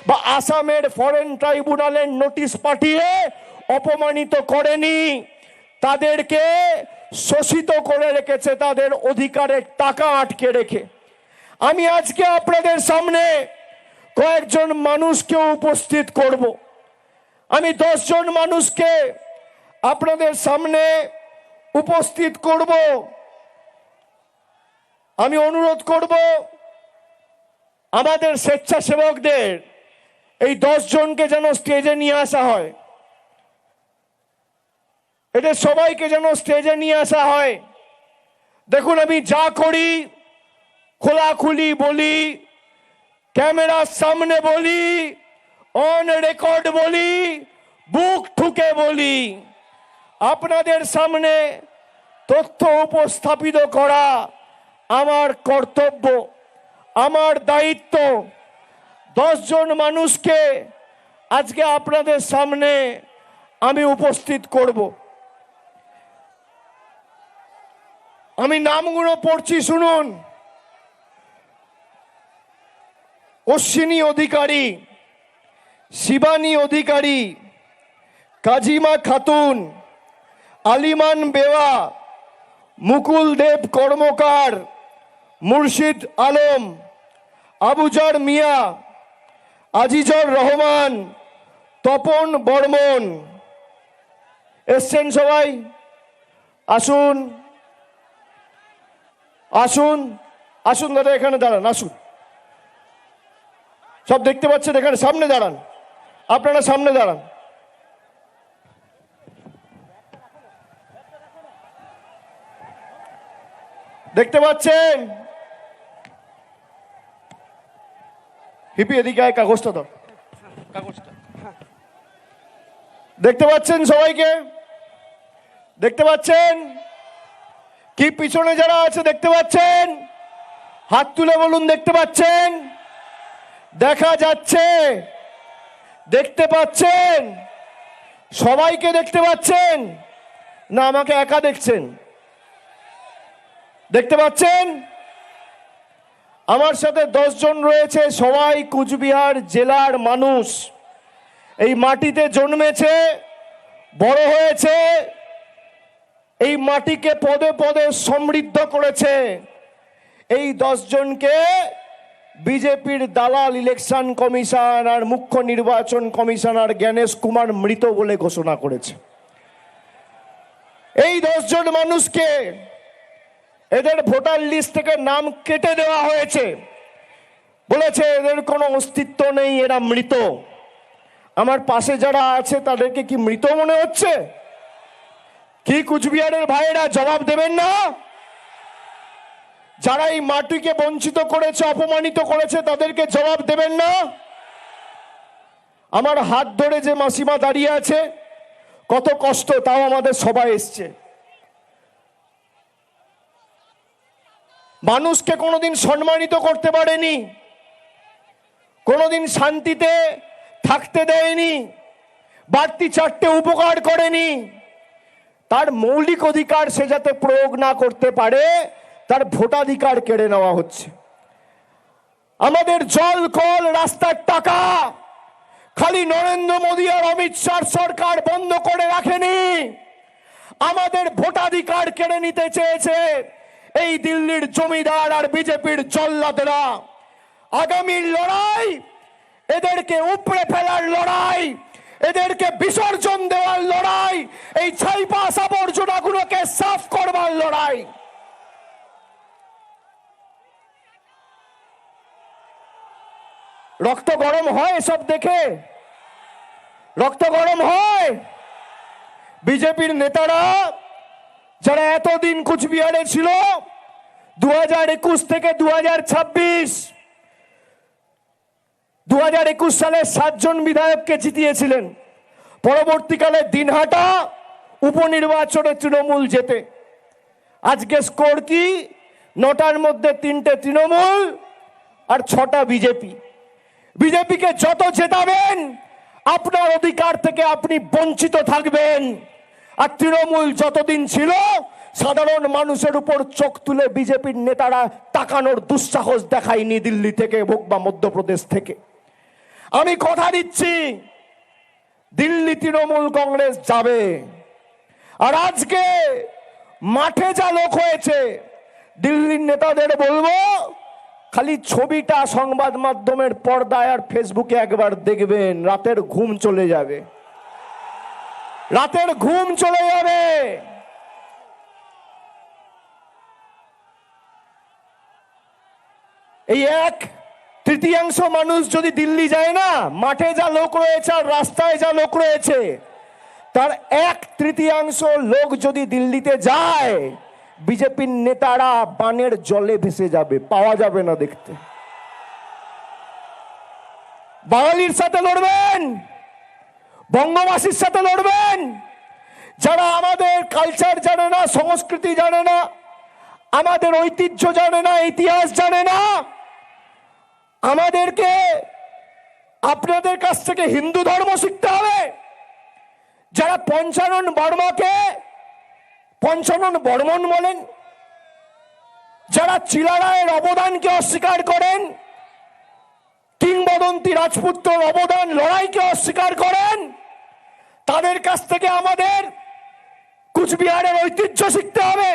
বা আসামের ফরেন ট্রাইব্যুনালের নোটিশ পাঠিয়ে অপমানিত করেনি, তাদেরকে শোষিত করে রেখেছে তাদের অধিকারের টাকা আটকে রেখে। আমি আজকে আপনাদের সামনে কয়েকজন মানুষকে উপস্থিত করব। আমি 10 জন মানুষকে আপনাদের সামনে উপস্থিত করব। আমি অনুরোধ করব আমাদের স্বেচ্ছাসেবকদের এই 10 জনকে যেন স্টেজে নিয়ে আসা হয়, এদের সবাইকে যেন স্টেজে নিয়ে আসা হয়। দেখুন, আমি যা করি খোলাখুলি বলি, ক্যামেরার সামনে বলি, অন রেকর্ড বলি, বুক ঠুকে বলি। আপনাদের সামনে তথ্য উপস্থাপিত করা আমার কর্তব্য, আমার দায়িত্ব। 10 জন মানুষকে আজকে আপনাদের সামনে আমি উপস্থিত করব। আমি নামগুলো পড়ছি, শুনুন। অশ্বিনী অধিকারী, শিবানী অধিকারী, কাজিমা খাতুন, আলিমান বেওয়া, মুকুল দেব কর্মকার, মুর্শিদ আলম, আবুজার মিয়া, আজিজর রহমান, তপন বর্মন। এসছেন সবাই? আসুন আসুন আসুন দাদা, এখানে দাঁড়ান, আসুন। সব দেখতে পাচ্ছেন, এখানে সামনে দাঁড়ান, আপনারা সামনে দাঁড়ান। দেখতে পাচ্ছেন? হিপি এদিকে আয়, কাগজটা ধর, কাগজটা। দেখতে পাচ্ছেন সবাইকে? দেখতে পাচ্ছেন কি? পিছনে যারা আছে দেখতে পাচ্ছেন? হাত তুলে বলুন দেখতে পাচ্ছেন? দেখা যাচ্ছে? দেখতে পাচ্ছেন? সবাইকে দেখতে পাচ্ছেন না আমাকে একা দেখছেন? দেখতে পাচ্ছেন? আমার সাথে 10 জন রয়েছে, সবাই কুচবিহার জেলার মানুষ। এই মাটিতে জন্মেছে, বড় হয়েছে, এই মাটিকে পদে পদে সমৃদ্ধ করেছে। এই 10 জনকে বিজেপির দালাল ইলেকশন কমিশন আর মুখ্য নির্বাচন কমিশনার জ্ঞানেশ কুমার মৃত বলে ঘোষণা করেছে। এই 10 জন মানুষকে এদের ভোটার লিস্ট থেকে নাম কেটে দেওয়া হয়েছে, বলেছে এদের কোনো অস্তিত্ব নেই, এরা মৃত। আমার পাশে যারা আছে তাদেরকে কি মৃত মনে হচ্ছে? কি কুচবিহারের ভাইয়েরা জবাব দেবেন না? যারা এই মাটিকে বঞ্চিত করেছে, অপমানিত করেছে, তাদেরকে জবাব দেবেন না? আমার হাত ধরে যে মাসিমা দাঁড়িয়ে আছে, কত কষ্ট, তাও আমাদের সবাই এসছে। মানুষকে কোনোদিন সম্মানিত করতে পারেনি, কোনোদিন শান্তিতে থাকতে দেয়নি, বাড়তি 4টে উপকার করেনি। তার মৌলিক অধিকার সে যাতে প্রয়োগ না করতে পারে, তার ভোটাধিকার কেড়ে নেওয়া হচ্ছে। আমাদের জল, কল, রাস্তার টাকা খালি নরেন্দ্র মোদী আর অমিত শাহ সরকার বন্ধ করে রাখেনি, আমাদের ভোটাধিকার কেড়ে নিতে চেয়েছে এই দিল্লির জমিদার আর বিজেপির জল্লাদেরা। আগামীর লড়াই এদেরকে উপড়ে ফেলার লড়াই, এদেরকে বিসর্জন দেওয়ার লড়াই, এই ছাইপাস আবর্জনাগুলোকে সাফ করবার লড়াই। রক্ত গরম হয় এসব দেখে? রক্ত গরম হয়? বিজেপির নেতারা যারা এতদিন কুচবিহারে ছিল, 2021 থেকে 2026, 2021 সালে 7 জন বিধায়ককে জিতিয়েছিলেন। পরবর্তীকালে দিনহাটা উপনির্বাচনে তৃণমূল জেতে। আজকে স্কোর কি? 9টার মধ্যে 3টে তৃণমূল আর 6টা বিজেপি। বিজেপিকে যত জেতাবেন আপনার অধিকার থেকে আপনি বঞ্চিত থাকবেন। আর তৃণমূল যতদিন ছিল, সাধারণ মানুষের উপর চোখ তুলে বিজেপির নেতারা তাকানোর দুঃসাহস দেখায়নি দিল্লি থেকে হোক বা মধ্যপ্রদেশ থেকে। আমি কথা দিচ্ছি দিল্লি তৃণমূল কংগ্রেস যাবে। আর আজকে মাঠে যা লোক হয়েছে, দিল্লির নেতাদের বলবো খালি ছবিটা সংবাদ মাধ্যমের পর্দায় আর ফেসবুকে একবার দেখবেন, রাতের ঘুম চলে যাবে, রাতের ঘুম চলে যাবে। এই 1/3 মানুষ যদি দিল্লি যায় না, মাঠে যা লোক রয়েছে আর রাস্তায় যা লোক রয়েছে, তার 1/3 লোক যদি দিল্লিতে যায়, বিজেপির নেতারা বানের জলে ভেসে যাবে, পাওয়া যাবে না দেখতে। বাঙালির সাথে লড়বেন, বঙ্গবাসীর সাথে লড়বেন। যারা আমাদের কালচার জানে না, সংস্কৃতি জানে না, আমাদের ঐতিহ্য জানে না, ইতিহাস জানে না, আমাদেরকে আপনাদের কাছ থেকে হিন্দু ধর্ম শিখতে হবে। যারা পঞ্চানন বর্মাকে পঞ্চানন বর্মন বলেন, যারা চিলারায়ের অবদানকে অস্বীকার করেন, কিংবদন্তি রাজপুত্রের অবদান লড়াইকে অস্বীকার করেন, তাদের কাছ থেকে আমাদের কুচবিহারের ঐতিহ্য শিখতে হবে।